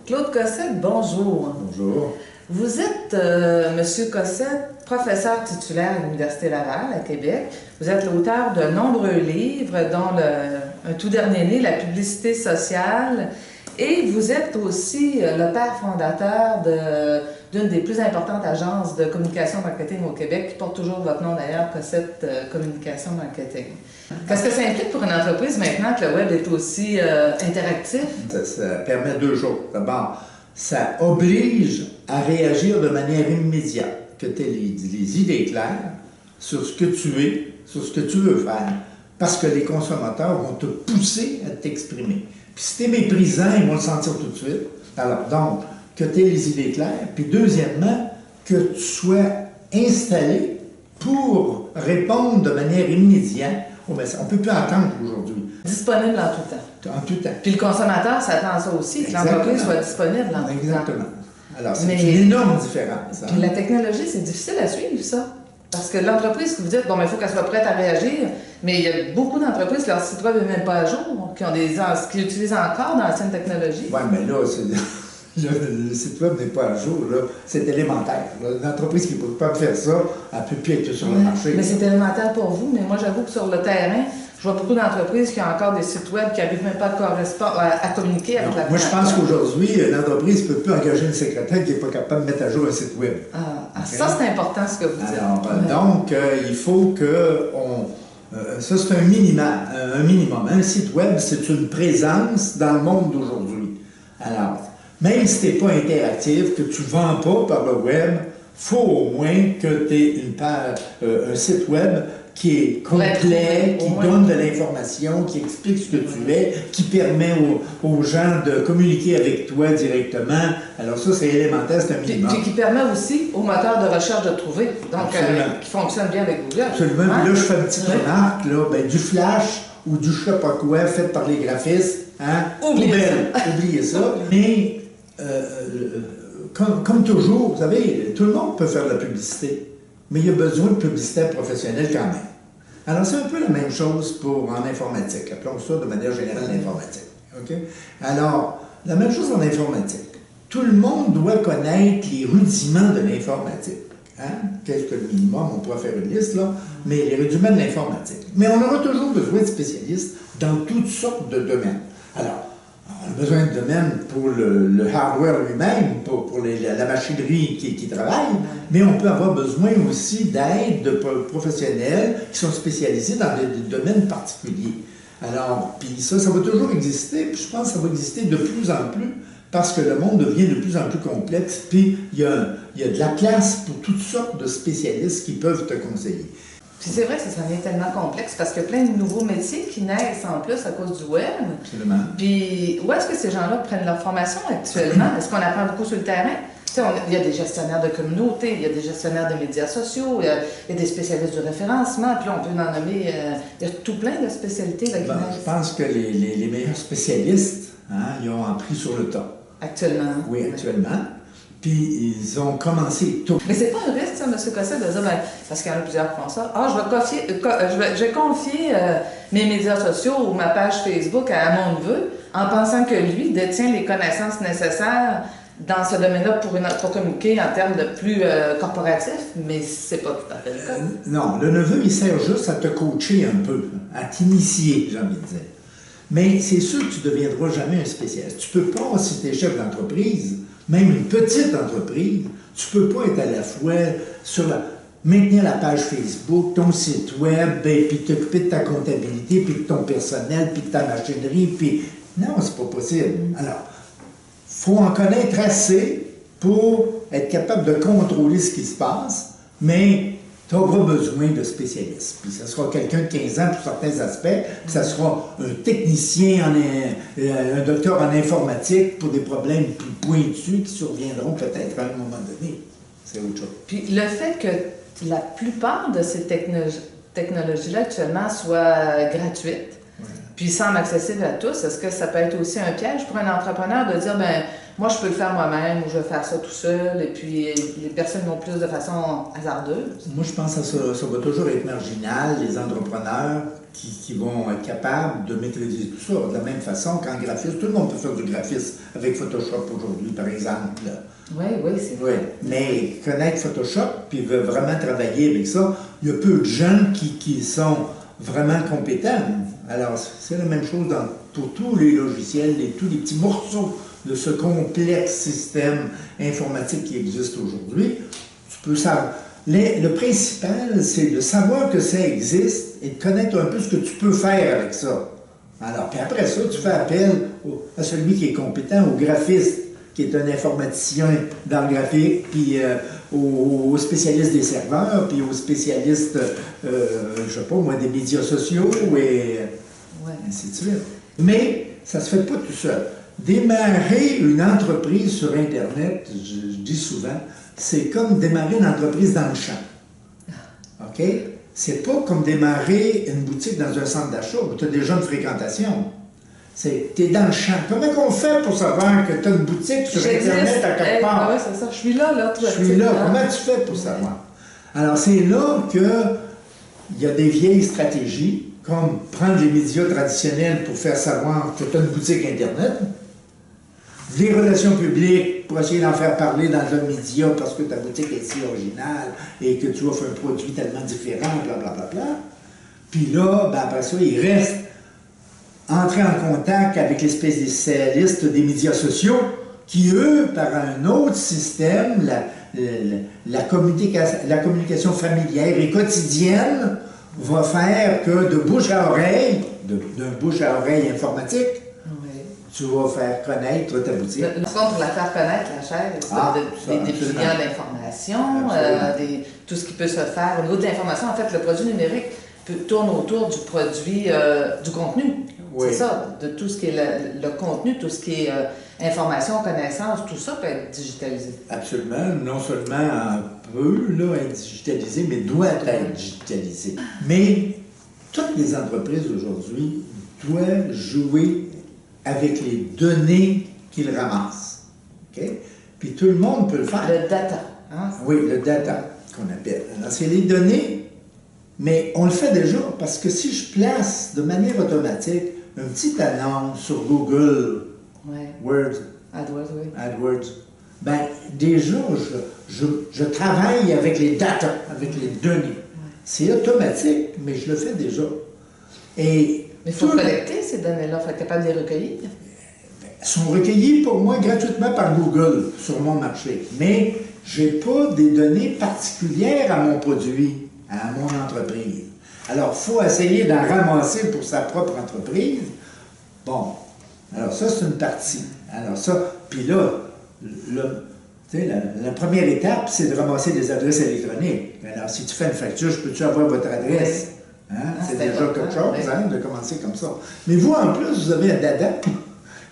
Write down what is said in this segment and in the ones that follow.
Claude Cossette, bonjour. Bonjour. Vous êtes, Monsieur Cossette, professeur titulaire à l'Université Laval, à Québec. Vous êtes l'auteur de nombreux livres, dont un tout dernier né, La publicité sociale. Et vous êtes aussi le père fondateur d'une des plus importantes agences de communication marketing au Québec, qui porte toujours votre nom d'ailleurs, Cossette Communication Marketing. Qu'est-ce que ça implique pour une entreprise maintenant que le web est aussi interactif? Ça permet deux choses. D'abord, ça oblige à réagir de manière immédiate, que tu aies les idées claires sur ce que tu es, sur ce que tu veux faire, parce que les consommateurs vont te pousser à t'exprimer. Puis si tu es méprisant, ils vont le sentir tout de suite. Alors, donc, que tu aies les idées claires. Puis deuxièmement, que tu sois installé pour répondre de manière immédiate. Oh, ben, on ne peut plus attendre aujourd'hui. Disponible en tout temps. En tout temps. Puis le consommateur s'attend à ça aussi, que l'entreprise soit disponible en tout temps. Exactement. Alors, c'est une énorme différence. Puis la technologie, c'est difficile à suivre, ça. Parce que l'entreprise, vous dites, bon, mais il faut qu'elle soit prête à réagir, mais il y a beaucoup d'entreprises qui leur site web n'est même pas à jour, qui utilisent encore d'anciennes technologies. Oui, mais là, le site web n'est pas à jour, là. C'est élémentaire. Une entreprise qui ne peut pas faire ça, elle ne peut plus être sur le marché. Mais c'est élémentaire pour vous, mais moi, j'avoue que sur le terrain, je vois beaucoup d'entreprises qui ont encore des sites web qui n'arrivent même pas à communiquer avec la Moi, je pense qu'aujourd'hui, une entreprise ne peut plus engager une secrétaire qui n'est pas capable de mettre à jour un site web. Okay? Ça, c'est important ce que vous dites. Alors, donc, il faut que ça, c'est un minimum. Un site web, c'est une présence dans le monde d'aujourd'hui. Alors, même si tu n'es pas interactif, que tu ne vends pas par le web, il faut au moins que tu aies un site web qui est complet, qui donne de l'information, qui explique ce que tu es, qui permet aux gens de communiquer avec toi directement. Alors ça, c'est élémentaire, c'est un minimum. Puis qui permet aussi aux moteurs de recherche de trouver, donc qui fonctionne bien avec Google. Absolument. Puis là, je fais une petite remarque, là, du flash ou du je sais pas quoi fait par les graphistes, oubliez ça. Mais comme toujours, vous savez, tout le monde peut faire de la publicité, mais il y a besoin de publicitaires professionnels quand même. Alors, c'est un peu la même chose en informatique. Appelons ça de manière générale l'informatique. Okay? Alors, la même chose en informatique. Tout le monde doit connaître les rudiments de l'informatique. Qu'est-ce que le minimum? On pourrait faire une liste, là, mais les rudiments de l'informatique. Mais on aura toujours besoin de spécialistes dans toutes sortes de domaines. Alors, on a besoin de domaines pour le hardware lui-même, pour la machinerie qui travaille, mais on peut avoir besoin aussi d'aide de professionnels qui sont spécialisés dans des domaines particuliers. Alors, puis ça va toujours exister, puis je pense que ça va exister de plus en plus, parce que le monde devient de plus en plus complexe, puis il y a de la place pour toutes sortes de spécialistes qui peuvent te conseiller. Puis c'est vrai que ça devient tellement complexe parce qu'il y a plein de nouveaux métiers qui naissent en plus à cause du web. Absolument. Puis où est-ce que ces gens-là prennent leur formation actuellement? Est-ce qu'on apprend beaucoup sur le terrain? Il y a des gestionnaires de communauté, il y a des gestionnaires de médias sociaux, il y a des spécialistes du référencement, puis on peut en nommer, il y a tout plein de spécialités. Là, je pense que les meilleurs spécialistes, ils ont appris sur le tas. Actuellement. Oui, actuellement. Puis ils ont commencé tôt. Mais c'est pas un risque, ça, M. Cossette, de dire, parce qu'il y en a plusieurs qui font ça, je vais confier mes médias sociaux ou ma page Facebook à mon neveu en pensant que lui détient les connaissances nécessaires dans ce domaine-là pour communiquer en termes de plus corporatifs, mais c'est pas tout à fait le cas. Non, le neveu, il sert juste à te coacher un peu, à t'initier, j'ai envie de dire. Mais c'est sûr que tu ne deviendras jamais un spécialiste. Tu ne peux pas, si tu es chef d'entreprise, même une petite entreprise, tu ne peux pas être à la fois maintenir la page Facebook, ton site web, puis t'occuper de ta comptabilité, puis de ton personnel, puis de ta machinerie, puis... Non, c'est pas possible. Alors, il faut en connaître assez pour être capable de contrôler ce qui se passe, mais tu auras besoin de spécialistes. Puis ça sera quelqu'un de 15 ans pour certains aspects, puis ça sera un technicien, un docteur en informatique pour des problèmes plus pointus qui surviendront peut-être à un moment donné. C'est autre chose. Puis le fait que la plupart de ces technologies-là actuellement soient gratuites, puis semblent accessibles à tous, est-ce que ça peut être aussi un piège pour un entrepreneur de dire, moi, je peux le faire moi-même, ou je vais faire ça tout seul, et puis les personnes vont plus de façon hasardeuse? Moi, je pense que ça va toujours être marginal, les entrepreneurs qui vont être capables de maîtriser tout ça. De la même façon qu'en graphisme, tout le monde peut faire du graphisme avec Photoshop aujourd'hui, par exemple. Oui, oui, c'est vrai. Oui, mais connaître Photoshop, puis veut vraiment travailler avec ça, il y a peu de gens qui sont vraiment compétents. Alors, c'est la même chose pour tous les logiciels, tous les petits morceaux de ce complexe système informatique qui existe aujourd'hui. Tu peux savoir. Le principal, c'est de savoir que ça existe et de connaître un peu ce que tu peux faire avec ça. Alors, puis après ça, tu fais appel à celui qui est compétent, au graphiste, qui est un informaticien dans le graphique, puis aux spécialistes des serveurs, puis aux spécialistes, je sais pas moi, des médias sociaux, et ainsi de suite. Mais ça se fait pas tout seul. Démarrer une entreprise sur Internet, je dis souvent, c'est comme démarrer une entreprise dans le champ. OK? C'est pas comme démarrer une boutique dans un centre d'achat où tu as déjà une fréquentation. Tu es dans le champ. Comment on fait pour savoir que tu as une boutique sur Internet à quelque part? Oui, c'est ça. Je suis là. Je suis là. Comment tu fais pour savoir? Alors, c'est là qu'il y a des vieilles stratégies, comme prendre les médias traditionnels pour faire savoir que tu as une boutique Internet, les relations publiques pour essayer d'en faire parler dans un média parce que ta boutique est si originale et que tu offres un produit tellement différent, blablabla. Puis là, ben après ça, il reste entrer en contact avec les spécialistes des médias sociaux qui, eux, par un autre système, la communication familière et quotidienne, va faire que de bouche à oreille, d'un bouche à oreille informatique, tu vas faire connaître ta boutique. Pour la faire connaître, la chaîne, des filières d'information, tout ce qui peut se faire. Au niveau de l'information, en fait, le produit numérique tourne autour du produit, du contenu. Oui. C'est ça, de tout ce qui est le contenu, tout ce qui est information, connaissance, tout ça peut être digitalisé. Absolument. Non seulement peut être digitalisé, mais doit être digitalisé. Mais toutes les entreprises aujourd'hui doivent jouer avec les données qu'ils ramassent. Okay? Puis tout le monde peut le faire. Le data. Hein? Oui, le data qu'on appelle. Alors, c'est les données, mais on le fait déjà parce que si je place de manière automatique une petite annonce sur Google, AdWords, ben déjà, je travaille avec les data, avec les données. C'est automatique, mais je le fais déjà. Mais il faut collecter ces données-là, il faut être capable de les recueillir. Elles sont recueillies pour moi gratuitement par Google sur mon marché, mais je n'ai pas des données particulières à mon produit, à mon entreprise. Alors, il faut essayer d'en ramasser pour sa propre entreprise. Bon, alors ça, c'est une partie. Alors ça, puis là, la première étape, c'est de ramasser des adresses électroniques. Alors, si tu fais une facture, je peux-tu avoir votre adresse? Hein? C'est déjà quelque chose, hein, de commencer comme ça. Mais vous, en plus, vous avez un dada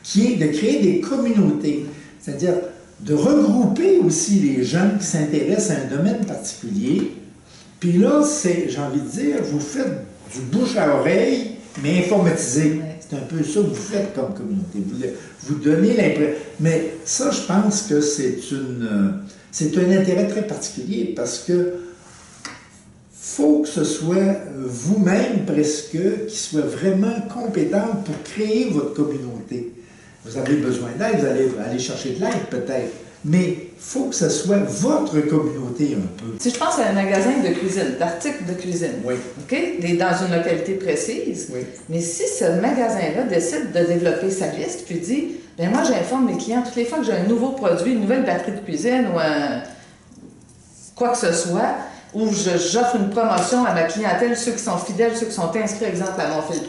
qui est de créer des communautés. C'est-à-dire de regrouper aussi les gens qui s'intéressent à un domaine particulier. Puis là, j'ai envie de dire, vous faites du bouche à oreille, mais informatisé. C'est un peu ça que vous faites comme communauté. Vous donnez l'impression. Mais ça, je pense que c'est un intérêt très particulier parce que faut que ce soit vous-même presque qui soit vraiment compétent pour créer votre communauté. Vous avez besoin d'aide, vous allez aller chercher de l'aide peut-être, mais il faut que ce soit votre communauté un peu. Si je pense à un magasin de cuisine, d'articles de cuisine, oui. OK, dans une localité précise, oui. Mais si ce magasin-là décide de développer sa liste, puis dit, bien moi j'informe mes clients toutes les fois que j'ai un nouveau produit, une nouvelle batterie de cuisine ou quoi que ce soit, où j'offre une promotion à ma clientèle, ceux qui sont fidèles, ceux qui sont inscrits, exemple, à mon fil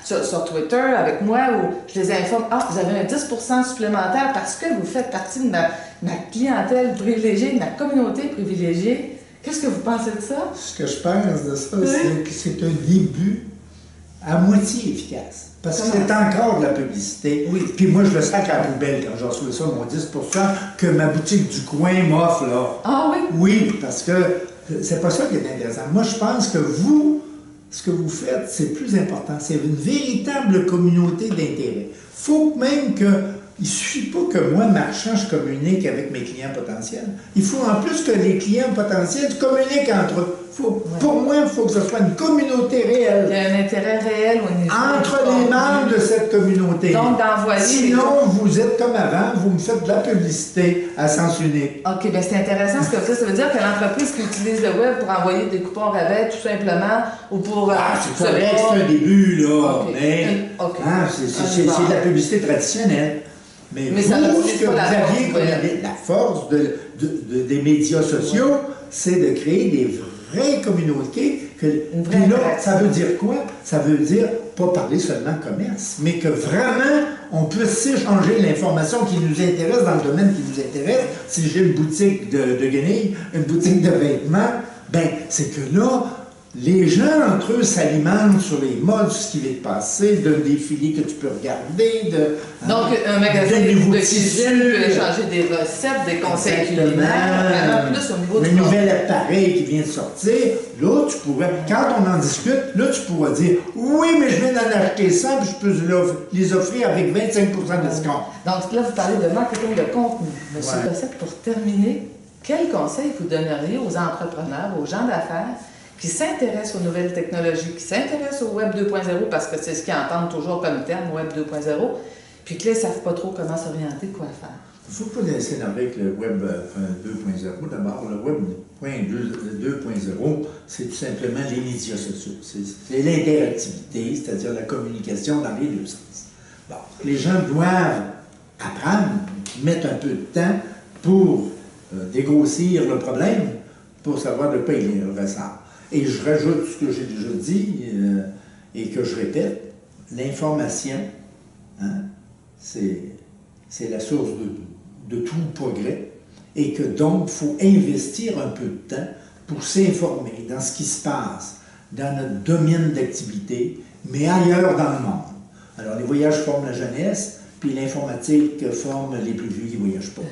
sur Twitter avec moi, où je les informe, vous avez un 10% supplémentaire parce que vous faites partie de ma clientèle privilégiée, de ma communauté privilégiée. Qu'est-ce que vous pensez de ça? Ce que je pense de ça, c'est que c'est un début à moitié efficace. Parce que c'est encore de la publicité. Oui. Puis moi, je le sac à la poubelle quand je reçois ça, mon 10% que ma boutique du coin m'offre, là. Ah oui? Oui, parce que c'est pas ça qui est intéressant. Moi, je pense que vous, ce que vous faites, c'est plus important. C'est une véritable communauté d'intérêt. Il faut même que... Il ne suffit pas que moi, marchand, je communique avec mes clients potentiels. Il faut en plus que les clients potentiels communiquent entre eux. Il Pour moi, il faut que ce soit une communauté réelle. Il y a un intérêt réel au niveau Entre les membres de cette communauté. Donc, d'envoyer... Sinon, vous êtes comme avant, vous me faites de la publicité à sens unique. OK, bien c'est intéressant ce que vous dites. Ça veut dire que l'entreprise qui utilise le web pour envoyer des coupons rabais, tout simplement, ou pour... c'est correct, c'est un début, là, okay. mais c'est de la publicité traditionnelle. Mais vous, ça ce que vous aviez comme la force des médias sociaux, c'est de créer des vraies communautés. Puis là, ça veut dire quoi? Ça veut dire pas parler seulement commerce, mais que vraiment, on peut s'échanger l'information qui nous intéresse dans le domaine qui nous intéresse. Si j'ai une boutique de guenilles, une boutique de vêtements, ben c'est que là, les gens, entre eux, s'alimentent sur les modes, ce qui vient de passer, d'un défilé que tu peux regarder, donc, un magasin de cuisine peut échanger des recettes, des conseils culinaires, plus au niveau du... Un nouvel appareil qui vient de sortir, là, tu pourrais, quand on en discute, là, tu pourras dire, oui, mais je viens d'en acheter 100, puis je peux les offrir avec 25 de discount. Donc, là, vous parlez de marketing de contenu. Monsieur Cossette, pour terminer, quel conseil vous donneriez aux entrepreneurs, aux gens d'affaires, qui s'intéressent aux nouvelles technologies, qui s'intéressent au Web 2.0, parce que c'est ce qu'ils entendent toujours comme terme, Web 2.0, puis que là, ils ne savent pas trop comment s'orienter, quoi faire. Il ne faut pas laisser avec le Web 2.0. D'abord, le Web 2.0, c'est tout simplement les médias sociaux. C'est l'interactivité, c'est-à-dire la communication dans les deux sens. Bon, les gens doivent apprendre, mettre un peu de temps pour dégrossir le problème, pour savoir de quoi il ressort. Et je rajoute ce que j'ai déjà dit et que je répète, l'information, c'est la source de tout progrès et que donc il faut investir un peu de temps pour s'informer dans ce qui se passe dans notre domaine d'activité, mais ailleurs dans le monde. Alors les voyages forment la jeunesse, puis l'informatique forme les plus vieux qui ne voyagent pas.